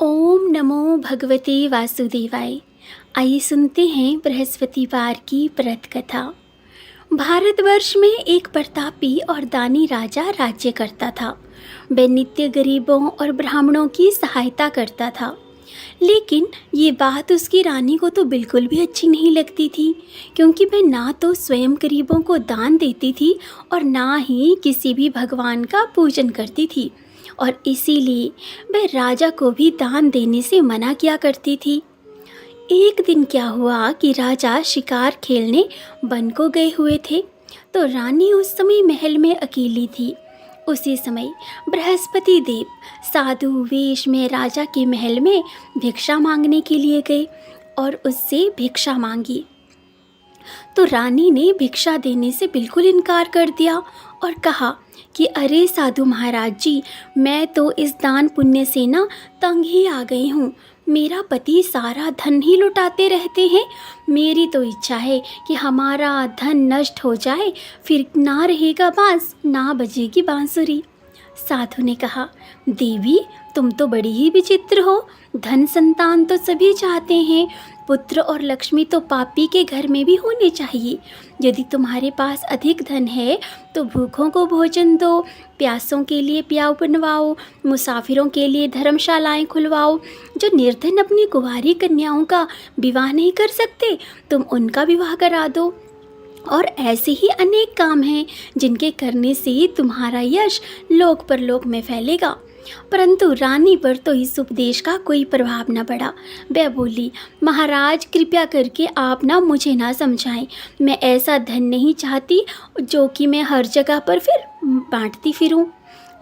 ओम नमो भगवते वासुदेवाय। आइए सुनते हैं बृहस्पतिवार की व्रत कथा। भारतवर्ष में एक प्रतापी और दानी राजा राज्य करता था। वह नित्य गरीबों और ब्राह्मणों की सहायता करता था। लेकिन ये बात उसकी रानी को तो बिल्कुल भी अच्छी नहीं लगती थी, क्योंकि वह ना तो स्वयं गरीबों को दान देती थी और ना ही किसी भी भगवान का पूजन करती थी, और इसीलिए वह राजा को भी दान देने से मना किया करती थी। एक दिन क्या हुआ कि राजा शिकार खेलने वन को गए हुए थे, तो रानी उस समय महल में अकेली थी। उसी समय बृहस्पति देव साधु वेश में राजा के महल में भिक्षा मांगने के लिए गए और उससे भिक्षा मांगी। तो रानी ने भिक्षा देने से बिल्कुल इनकार कर दिया और कहा कि अरे साधु महाराज जी, मैं तो इस दान पुण्य से ना तंग ही आ गई हूँ। मेरा पति सारा धन ही लुटाते रहते हैं। मेरी तो इच्छा है कि हमारा धन नष्ट हो जाए, फिर ना रहेगा बांस, ना बजेगी बांसुरी। साधु ने कहा, देवी तुम तो बड़ी ही विचित्र हो। धन संतान तो सभी चाहते हैं, पुत्र और लक्ष्मी तो पापी के घर में भी होने चाहिए। यदि तुम्हारे पास अधिक धन है तो भूखों को भोजन दो, प्यासों के लिए प्याऊ बनवाओ, मुसाफिरों के लिए धर्मशालाएं खुलवाओ। जो निर्धन अपनी कुंवारी कन्याओं का विवाह नहीं कर सकते, तुम उनका विवाह करा दो। और ऐसे ही अनेक काम हैं जिनके करने से तुम्हारा यश लोक परलोक में फैलेगा। परंतु रानी पर तो इस उपदेश का कोई प्रभाव न पड़ा। वह बोली, महाराज कृपया करके आप ना मुझे ना समझाएं। मैं ऐसा धन नहीं चाहती जो कि मैं हर जगह पर फिर बांटती फिरूं।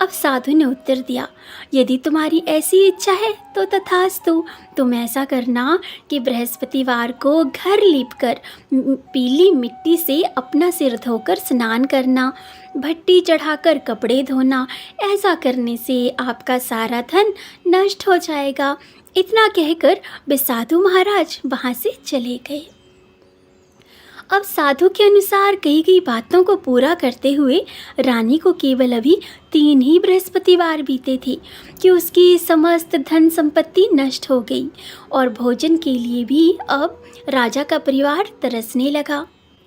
अब साधु ने उत्तर दिया, यदि तुम्हारी ऐसी इच्छा है तो तथास्तु। तुम ऐसा करना कि बृहस्पतिवार को घर लीपकर पीली मिट्टी से अपना सिर धोकर स्नान करना, भट्टी चढ़ाकर कपड़े धोना। ऐसा करने से आपका सारा धन नष्ट हो जाएगा। इतना कहकर वे साधु महाराज वहाँ से चले गए। अब साधु के अनुसार कही गई बातों को पूरा करते हुए रानी को केवल अभी 3 ही बृहस्पतिवार बीते थे कि उसकी समस्त धन संपत्ति नष्ट हो गई, और भोजन के लिए भी अब राजा का परिवार तरसने लगा।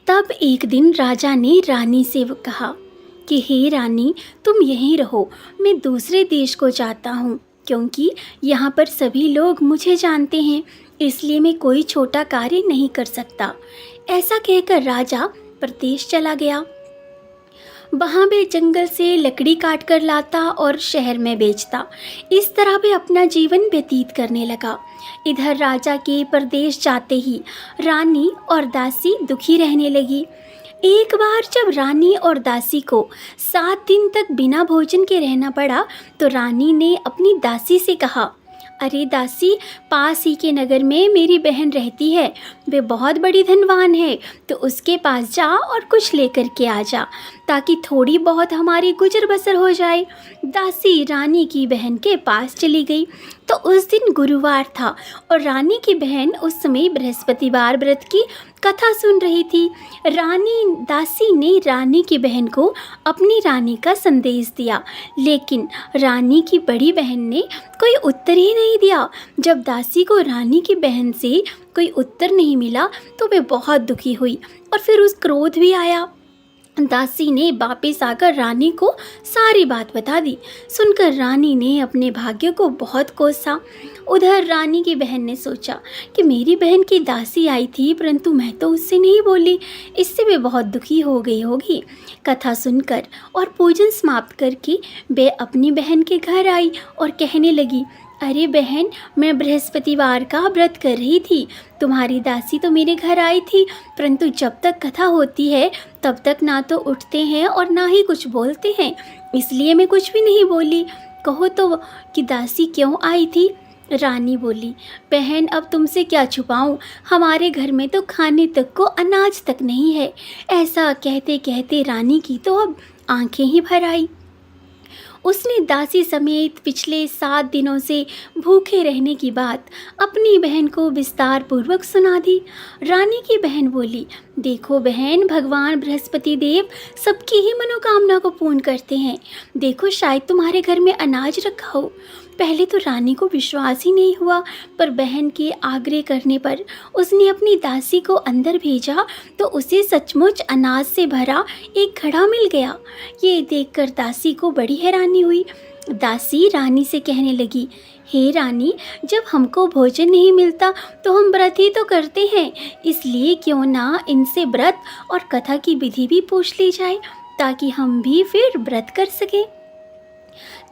तब एक दिन राजा ने रानी से कहा कि हे रानी, तुम यहीं रहो, मैं दूसरे देश को जाता हूँ, क्योंकि यहाँ पर सभी लोग मुझे जानते हैं, इसलिए मैं कोई छोटा कार्य नहीं कर सकता। ऐसा कहकर राजा प्रदेश चला गया। वहाँ वे जंगल से लकड़ी काट कर लाता और शहर में बेचता। इस तरह वे अपना जीवन व्यतीत करने लगा। इधर राजा के प्रदेश जाते ही रानी और दासी दुखी रहने लगी। एक बार जब रानी और दासी को 7 दिन तक बिना भोजन के रहना पड़ा, तो रानी ने अपनी दासी से कहा, अरे दासी, पास ही के नगर में मेरी बहन रहती है, वे बहुत बड़ी धनवान है, तो उसके पास जा और कुछ लेकर के आ जा, ताकि थोड़ी बहुत हमारी गुजर बसर हो जाए। दासी रानी की बहन के पास चली गई। तो उस दिन गुरुवार था और रानी की बहन उस समय बृहस्पतिवार व्रत की कथा सुन रही थी। दासी ने रानी की बहन को अपनी रानी का संदेश दिया, लेकिन रानी की बड़ी बहन ने कोई उत्तर ही नहीं दिया। जब दासी को रानी की बहन से कोई उत्तर नहीं मिला तो वे बहुत दुखी हुई और फिर उस क्रोध भी आया। दासी ने वापस आकर रानी को सारी बात बता दी। सुनकर रानी ने अपने भाग्य को बहुत कोसा। उधर रानी की बहन ने सोचा कि मेरी बहन की दासी आई थी, परंतु मैं तो उससे नहीं बोली, इससे वे बहुत दुखी हो गई होगी। कथा सुनकर और पूजन समाप्त करके वे अपनी बहन के घर आई और कहने लगी, अरे बहन, मैं बृहस्पतिवार का व्रत कर रही थी। तुम्हारी दासी तो मेरे घर आई थी, परंतु जब तक कथा होती है तब तक ना तो उठते हैं और ना ही कुछ बोलते हैं, इसलिए मैं कुछ भी नहीं बोली। कहो तो कि दासी क्यों आई थी? रानी बोली, बहन अब तुमसे क्या छुपाऊं, हमारे घर में तो खाने तक को अनाज तक नहीं है। ऐसा कहते कहते रानी की तो अब आंखें ही भर आई। उसने दासी समेत पिछले 7 दिनों से भूखे रहने की बात अपनी बहन को विस्तार पूर्वक सुना दी। रानी की बहन बोली, देखो बहन, भगवान बृहस्पति देव सबकी ही मनोकामना को पूर्ण करते हैं। देखो शायद तुम्हारे घर में अनाज रखा हो। पहले तो रानी को विश्वास ही नहीं हुआ, पर बहन के आग्रह करने पर उसने अपनी दासी को अंदर भेजा तो उसे सचमुच अनाज से भरा एक घड़ा मिल गया। ये देखकर दासी को बड़ी हैरानी हुई। दासी रानी से कहने लगी, हे रानी, जब हमको भोजन नहीं मिलता तो हम व्रत ही तो करते हैं, इसलिए क्यों ना इनसे व्रत और कथा की विधि भी पूछ ली जाए ताकि हम भी फिर व्रत कर सकें।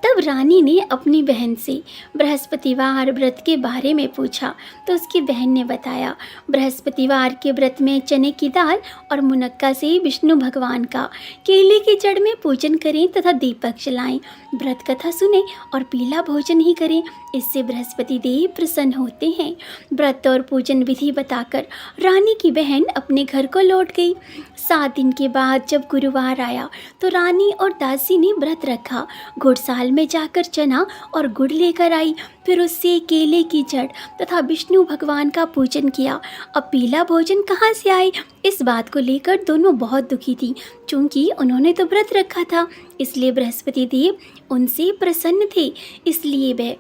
तब रानी ने अपनी बहन से बृहस्पतिवार व्रत के बारे में पूछा तो उसकी बहन ने बताया, बृहस्पतिवार के व्रत में चने की दाल और मुनक्का से विष्णु भगवान का केले की जड़ में पूजन करें तथा दीपक जलाएं, व्रत कथा सुने और पीला भोजन ही करें, इससे बृहस्पति देव प्रसन्न होते हैं। व्रत और पूजन विधि बताकर रानी की बहन अपने घर को लौट गई। 7 दिन के बाद जब गुरुवार आया तो रानी और दासी ने व्रत रखा। घुड़साल में जाकर चना और गुड़ लेकर आई, फिर उससे केले की जड़ तथा विष्णु भगवान का पूजन किया। अब पीला भोजन कहाँ से आए, इस बात को लेकर दोनों बहुत दुखी थी। चूंकि उन्होंने तो व्रत रखा था, इसलिए बृहस्पति देव उनसे प्रसन्न थे, इसलिए वह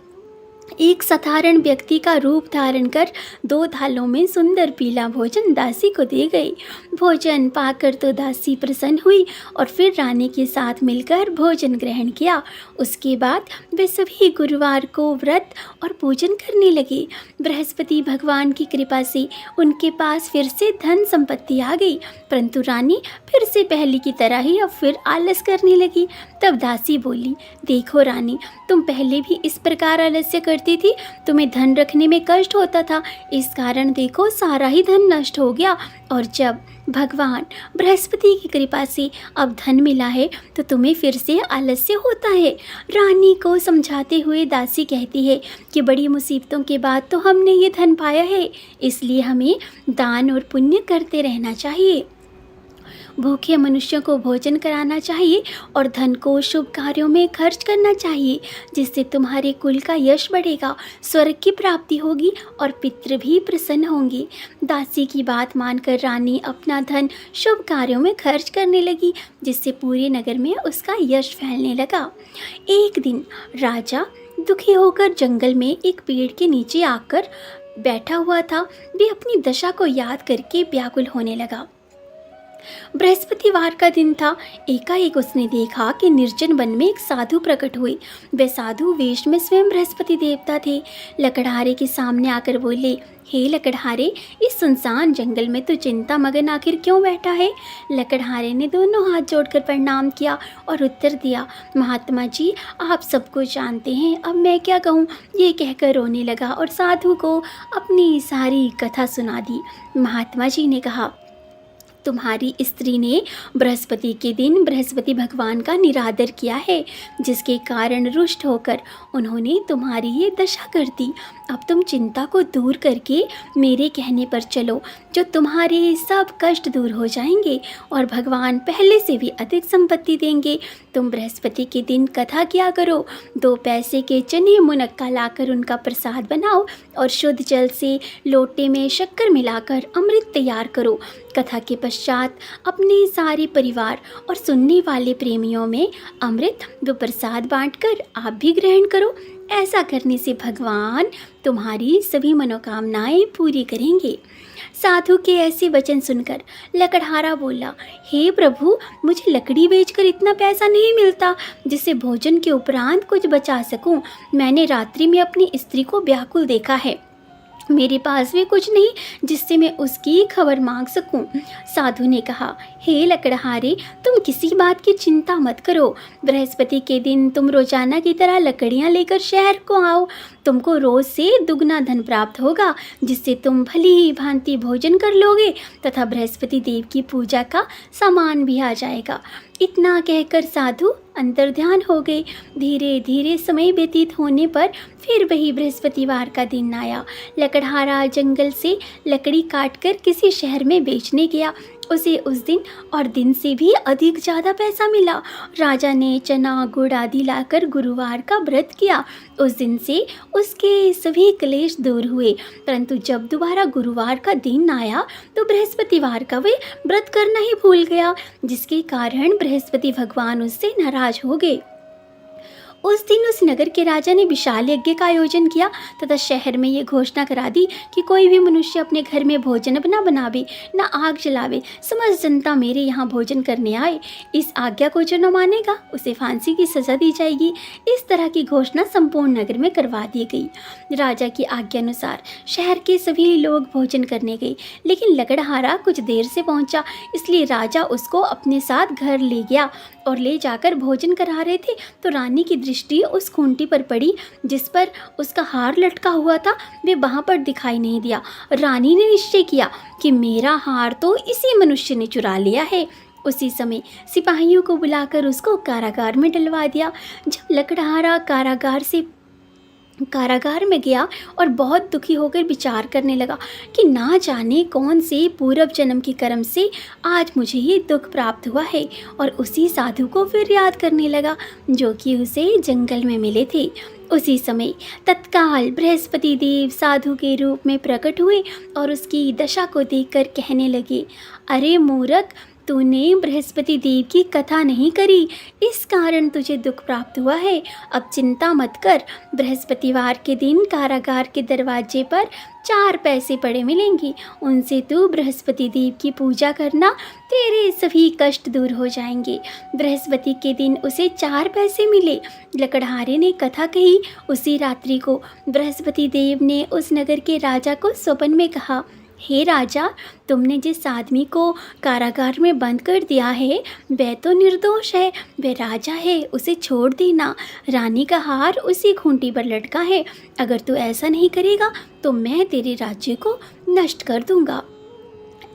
एक साधारण व्यक्ति का रूप धारण कर 2 थालों में सुंदर पीला भोजन दासी को दे गए। भोजन पाकर तो दासी प्रसन्न हुई और फिर रानी के साथ मिलकर भोजन ग्रहण किया। उसके बाद वे सभी गुरुवार को व्रत और पूजन करने लगे। बृहस्पति भगवान की कृपा से उनके पास फिर से धन संपत्ति आ गई, परंतु रानी फिर से पहले की तरह ही अब फिर आलस करने लगी। तब दासी बोली, देखो रानी, तुम पहले भी इस प्रकार आलस्य करती थी, तुम्हें धन रखने में कष्ट होता था, इस कारण देखो सारा ही धन नष्ट हो गया, और जब भगवान बृहस्पति की कृपा से अब धन मिला है तो तुम्हें फिर से आलस्य होता है। रानी को समझाते हुए दासी कहती है कि बड़ी मुसीबतों के बाद तो हमने ये धन पाया है, इसलिए हमें दान और पुण्य करते रहना चाहिए। भूखे मनुष्यों को भोजन कराना चाहिए और धन को शुभ कार्यों में खर्च करना चाहिए, जिससे तुम्हारे कुल का यश बढ़ेगा, स्वर्ग की प्राप्ति होगी और पितृ भी प्रसन्न होंगे। दासी की बात मानकर रानी अपना धन शुभ कार्यों में खर्च करने लगी, जिससे पूरे नगर में उसका यश फैलने लगा। एक दिन राजा दुखी होकर जंगल में एक पेड़ के नीचे आकर बैठा हुआ था। वे अपनी दशा को याद करके व्याकुल होने लगा। बृहस्पतिवार का दिन था। एकाएक उसने देखा कि निर्जन वन में एक साधु प्रकट हुए। वे साधु वेश में स्वयं बृहस्पति देवता थे। लकड़हारे के सामने आकर बोले, हे लकड़हारे, इस सुनसान जंगल में तो चिंता मगन आखिर क्यों बैठा है? लकड़हारे ने दोनों हाथ जोड़कर प्रणाम किया और उत्तर दिया, महात्मा जी, आप सब कुछ जानते हैं, अब मैं क्या कहूँ। ये कहकर रोने लगा और साधु को अपनी सारी कथा सुना दी। महात्मा जी ने कहा, तुम्हारी स्त्री ने बृहस्पति के दिन बृहस्पति भगवान का निरादर किया है, जिसके कारण रुष्ट होकर उन्होंने तुम्हारी ये दशा कर दी। अब तुम चिंता को दूर करके मेरे कहने पर चलो, जो तुम्हारे सब कष्ट दूर हो जाएंगे और भगवान पहले से भी अधिक संपत्ति देंगे। तुम बृहस्पति के दिन कथा किया करो, 2 पैसे के चने मुनक्का लाकर उनका प्रसाद बनाओ और शुद्ध जल से लोटे में शक्कर मिलाकर अमृत तैयार करो। कथा के पश्चात अपने सारे परिवार और सुनने वाले प्रेमियों में अमृत व प्रसाद बांटकर आप भी ग्रहण करो। ऐसा करने से भगवान तुम्हारी सभी मनोकामनाएं पूरी करेंगे। साधु के ऐसे वचन सुनकर लकड़हारा बोला, हे प्रभु, मुझे लकड़ी बेचकर इतना पैसा नहीं मिलता जिससे भोजन के उपरांत कुछ बचा सकूं। मैंने रात्रि में अपनी स्त्री को व्याकुल देखा है, मेरे पास भी कुछ नहीं जिससे मैं उसकी खबर मांग सकूं। साधु ने कहा, हे लकड़हारे, तुम किसी बात की चिंता मत करो। बृहस्पति के दिन तुम रोजाना की तरह लकड़ियां लेकर शहर को आओ। तुमको रोज से दुगना धन प्राप्त होगा, जिससे तुम भली ही भांति भोजन कर लोगे तथा बृहस्पति देव की पूजा का सामान भी आ जाएगा। इतना कहकर साधु अंतर्ध्यान हो गए। धीरे धीरे समय व्यतीत होने पर फिर वही बृहस्पतिवार का दिन आया। लकड़हारा जंगल से लकड़ी काटकर किसी शहर में बेचने गया। उसे उस दिन और दिन से भी अधिक ज़्यादा पैसा मिला। राजा ने चना गुड़ आदि लाकर गुरुवार का व्रत किया। उस दिन से उसके सभी क्लेश दूर हुए। परंतु जब दोबारा गुरुवार का दिन आया तो बृहस्पतिवार का वे व्रत करना ही भूल गया, जिसके कारण बृहस्पति भगवान उससे नाराज हो गए। उस दिन उस नगर के राजा ने विशाल यज्ञ का आयोजन किया तथा शहर में ये घोषणा करा दी कि कोई भी मनुष्य अपने घर में भोजन न बनावे, न आग जलावे। समस्त जनता मेरे यहाँ भोजन करने आए। इस आज्ञा को जो न मानेगा उसे फांसी की सजा दी जाएगी। इस तरह की घोषणा संपूर्ण नगर में करवा दी गई। राजा की आज्ञा अनुसार शहर के सभी लोग भोजन करने गए, लेकिन लकड़हारा कुछ देर से पहुंचा, इसलिए राजा उसको अपने साथ घर ले गया और ले जाकर भोजन करा रहे थे तो रानी की दृष्टि उस खूंटी पर पड़ी जिस पर उसका हार लटका हुआ था। वे वहां पर दिखाई नहीं दिया। रानी ने निश्चय किया कि मेरा हार तो इसी मनुष्य ने चुरा लिया है। उसी समय सिपाहियों को बुलाकर उसको कारागार में डलवा दिया। जब लकड़हारा कारागार में गया और बहुत दुखी होकर विचार करने लगा कि ना जाने कौन से पूर्व जन्म के कर्म से आज मुझे ये दुख प्राप्त हुआ है, और उसी साधु को फिर याद करने लगा जो कि उसे जंगल में मिले थे। उसी समय तत्काल बृहस्पति देव साधु के रूप में प्रकट हुए और उसकी दशा को देखकर कहने लगे, अरे मूर्ख, तूने बृहस्पति देव की कथा नहीं करी, इस कारण तुझे दुख प्राप्त हुआ है। अब चिंता मत कर, बृहस्पतिवार के दिन कारागार के दरवाजे पर 4 पैसे पड़े मिलेंगे, उनसे तू बृहस्पति देव की पूजा करना, तेरे सभी कष्ट दूर हो जाएंगे। बृहस्पति के दिन उसे 4 पैसे मिले। लकड़हारे ने कथा कही। उसी रात्रि को बृहस्पति देव ने उस नगर के राजा को स्वप्न में कहा, हे राजा, तुमने जिस आदमी को कारागार में बंद कर दिया है वह तो निर्दोष है, वह राजा है, उसे छोड़ देना। रानी का हार उसी खूंटी पर लटका है। अगर तू ऐसा नहीं करेगा तो मैं तेरे राज्य को नष्ट कर दूंगा।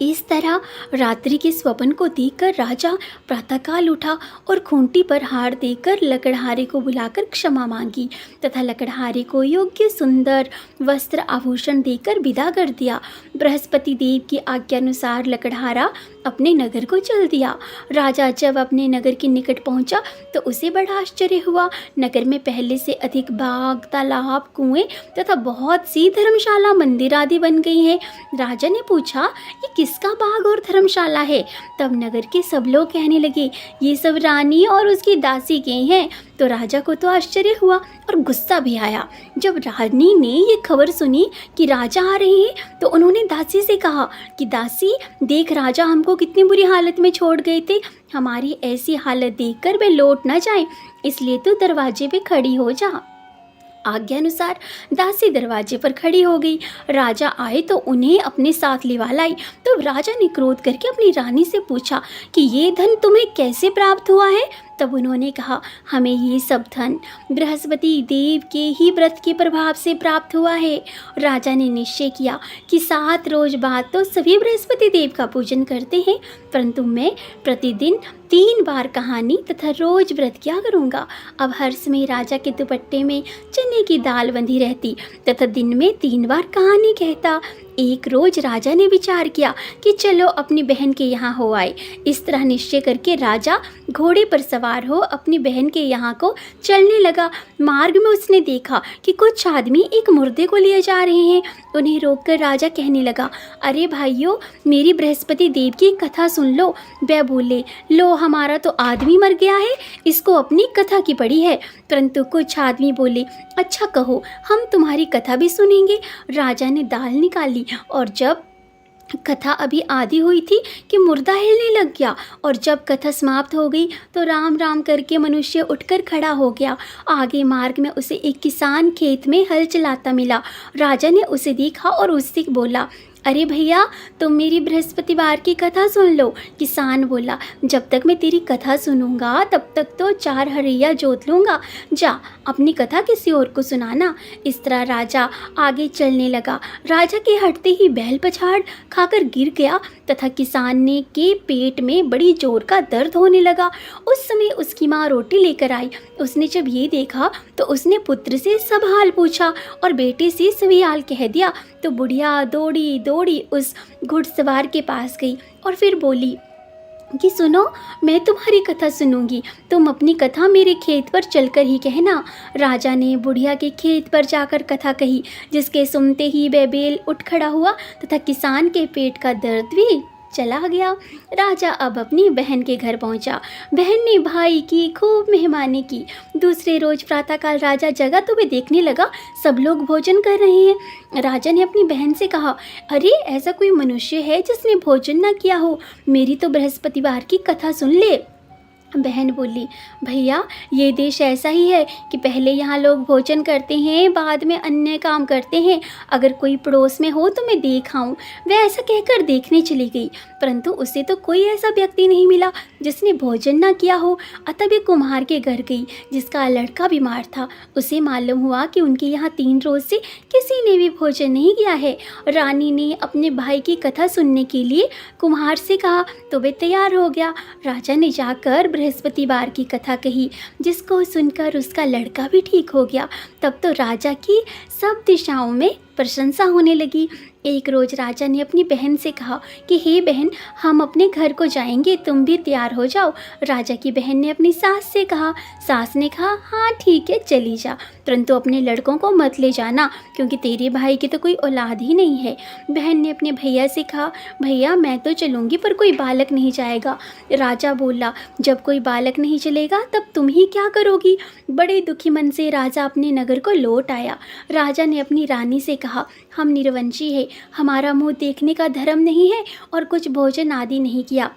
इस तरह रात्रि के स्वप्न को देखकर राजा प्रातःकाल उठा और खूंटी पर हार देकर लकड़हारे को बुलाकर क्षमा मांगी तथा लकड़हारे को योग्य सुंदर वस्त्र आभूषण देकर विदा कर दिया। बृहस्पति देव की आज्ञानुसार लकड़हारा अपने नगर को चल दिया। राजा जब अपने नगर के निकट पहुंचा तो उसे बड़ा आश्चर्य हुआ। नगर में पहले से अधिक बाग, तालाब, कुएं तथा बहुत सी धर्मशाला, मंदिर आदि बन गई हैं। राजा ने पूछा, ये किसका बाग और धर्मशाला है? तब नगर के सब लोग कहने लगे, ये सब रानी और उसकी दासी के हैं। तो राजा को तो आश्चर्य हुआ और गुस्सा भी आया। जब रानी ने ये खबर सुनी कि राजा आ रहे हैं तो उन्होंने दासी से कहा कि दासी देख, राजा हमको कितनी बुरी हालत में छोड़ गए थे, हमारी ऐसी हालत देखकर वे लौट न जाएं, इसलिए तू दरवाजे पे खड़ी हो जा। आज्ञानुसार दासी दरवाजे पर खड़ी हो गई। राजा आए तो उन्हें अपने साथ लिवा लाई। तो राजा ने क्रोध करके अपनी रानी से पूछा कि ये धन तुम्हें कैसे प्राप्त हुआ है? तब उन्होंने कहा, हमें ये सब धन बृहस्पति देव के ही व्रत के प्रभाव से प्राप्त हुआ है। राजा ने निश्चय किया कि 7 रोज बाद तो सभी बृहस्पति देव का पूजन करते हैं, परंतु मैं प्रतिदिन 3 बार कहानी तथा रोज व्रत क्या करूँगा। अब हर समय राजा के दुपट्टे में चने की दाल बंधी रहती तथा दिन में 3 बार कहानी कहता। एक रोज राजा ने विचार किया कि चलो अपनी बहन के यहाँ हो आए। इस तरह निश्चय करके राजा घोड़े पर सवार हो अपनी बहन के यहाँ को चलने लगा। मार्ग में उसने देखा कि कुछ आदमी एक मुर्दे को लिए जा रहे हैं। उन्हें रोककर राजा कहने लगा, अरे भाइयों, मेरी बृहस्पति देव की कथा सुन लो। वह बोले, लो, हमारा तो आदमी मर गया है, इसको अपनी कथा की पड़ी है। परंतु कुछ आदमी बोले, अच्छा कहो, हम तुम्हारी कथा भी सुनेंगे। राजा ने दाल निकाली और जब कथा अभी आधी हुई थी कि मुर्दा हिलने लग गया, और जब कथा समाप्त हो गई तो राम राम करके मनुष्य उठकर खड़ा हो गया। आगे मार्ग में उसे एक किसान खेत में हल चलाता मिला। राजा ने उसे देखा और उससे बोला, अरे भैया, तुम मेरी बृहस्पतिवार की कथा सुन लो। किसान बोला, जब तक मैं तेरी कथा सुनूंगा तब तक तो 4 हरैया जोत लूँगा, जा अपनी कथा किसी और को सुनाना। इस तरह राजा आगे चलने लगा। राजा के हटते ही बैल पछाड़ खाकर गिर गया तथा किसान ने के पेट में बड़ी जोर का दर्द होने लगा। उस समय उसकी माँ रोटी लेकर आई। उसने जब ये देखा तो उसने पुत्र से सब हाल पूछा और बेटे से सभी हाल कह दिया। तो बुढ़िया दौड़ी दौड़ी उस घुड़सवार के पास गई और फिर बोली कि सुनो, मैं तुम्हारी कथा सुनूंगी, तुम अपनी कथा मेरे खेत पर चलकर ही कहना। राजा ने बुढ़िया के खेत पर जाकर कथा कही, जिसके सुनते ही वह बैल उठ खड़ा हुआ तथा किसान के पेट का दर्द भी चला गया। राजा अब अपनी बहन के घर पहुंचा। बहन ने भाई की खूब मेहमानी की। दूसरे रोज प्रातःकाल राजा जगा तो वे देखने लगा सब लोग भोजन कर रहे हैं। राजा ने अपनी बहन से कहा, अरे ऐसा कोई मनुष्य है जिसने भोजन ना किया हो, मेरी तो बृहस्पतिवार की कथा सुन ले। बहन बोली, भैया ये देश ऐसा ही है कि पहले यहाँ लोग भोजन करते हैं, बाद में अन्य काम करते हैं। अगर कोई पड़ोस में हो तो मैं देख आऊँ। वह ऐसा कहकर देखने चली गई, परंतु उसे तो कोई ऐसा व्यक्ति नहीं मिला जिसने भोजन ना किया हो। अतः वे कुम्हार के घर गई, जिसका लड़का बीमार था। उसे मालूम हुआ कि उनके यहाँ 3 रोज से किसी ने भी भोजन नहीं किया है। रानी ने अपने भाई की कथा सुनने के लिए कुम्हार से कहा तो वे तैयार हो गया। राजा ने जाकर बृहस्पतिवार की कथा कही, जिसको सुनकर उसका लड़का भी ठीक हो गया। तब तो राजा की सब दिशाओं में प्रशंसा होने लगी। एक रोज राजा ने अपनी बहन से कहा कि हे बहन, हम अपने घर को जाएंगे, तुम भी तैयार हो जाओ। राजा की बहन ने अपनी सास से कहा। सास ने कहा, हाँ ठीक है चली जा, परंतु अपने लड़कों को मत ले जाना, क्योंकि तेरे भाई की तो कोई औलाद ही नहीं है। बहन ने अपने भैया से कहा, भैया मैं तो चलूँगी पर कोई बालक नहीं जाएगा। राजा बोला, जब कोई बालक नहीं चलेगा तब तुम ही क्या करोगी। बड़े दुखी मन से राजा अपने नगर को लौट आया। राजा ने अपनी रानी से कहा, हम निर्वंशी है, हमारा मुंह देखने का धर्म नहीं है और कुछ भोजन आदि नहीं किया।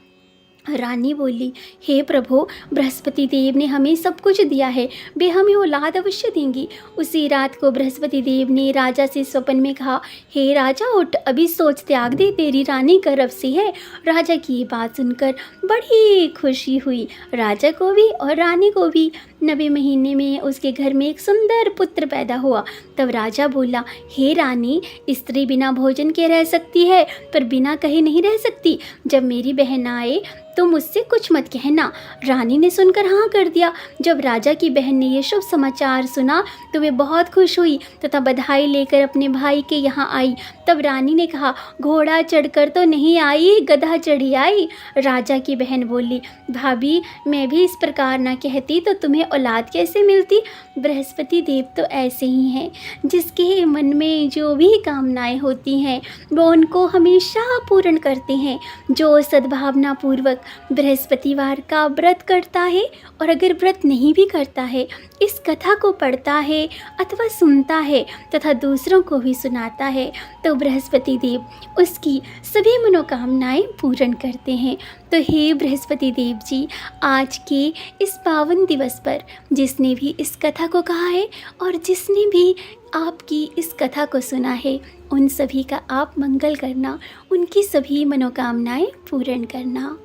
रानी बोली, हे प्रभु, बृहस्पति देव ने हमें सब कुछ दिया है, वे हमें औलाद अवश्य देंगी। उसी रात को बृहस्पति देव ने राजा से स्वप्न में कहा, हे राजा उठ, अभी सोच त्याग दे, तेरी रानी गर्भ से है। राजा की ये बात सुनकर बड़ी खुशी हुई, राजा को भी और रानी को भी। 9वें महीने में उसके घर में एक सुंदर पुत्र पैदा हुआ। तब राजा बोला, हे रानी, स्त्री बिना भोजन के रह सकती है पर बिना कहे नहीं रह सकती। जब मेरी बहन आए तो मुझसे कुछ मत कहना। रानी ने सुनकर हाँ कर दिया। जब राजा की बहन ने ये शुभ समाचार सुना तो वे बहुत खुश हुई तथा बधाई लेकर अपने भाई के यहाँ आई। तब रानी ने कहा, घोड़ा चढ़कर तो नहीं आई, गधा चढ़ी आई। राजा की बहन बोली, भाभी मैं भी इस प्रकार ना कहती तो तुम्हें औलाद कैसे मिलती। बृहस्पति देव तो ऐसे ही हैं, जिसके मन में जो भी कामनाएं होती हैं वो उनको हमेशा पूर्ण करते हैं। जो सद्भावना पूर्वक बृहस्पतिवार का व्रत करता है और अगर व्रत नहीं भी करता है, इस कथा को पढ़ता है अथवा सुनता है तथा दूसरों को भी सुनाता है, तो बृहस्पति देव उसकी सभी मनोकामनाएं पूर्ण करते हैं। तो हे बृहस्पति देव जी, आज के इस पावन दिवस पर जिसने भी इस कथा को कहा है और जिसने भी आपकी इस कथा को सुना है, उन सभी का आप मंगल करना, उनकी सभी मनोकामनाएं पूर्ण करना।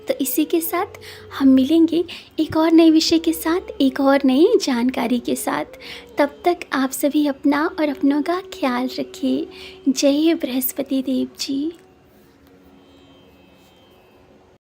तो इसी के साथ हम मिलेंगे एक और नए विषय के साथ, एक और नई जानकारी के साथ। तब तक आप सभी अपना और अपनों का ख्याल रखिए। जय बृहस्पति देव जी।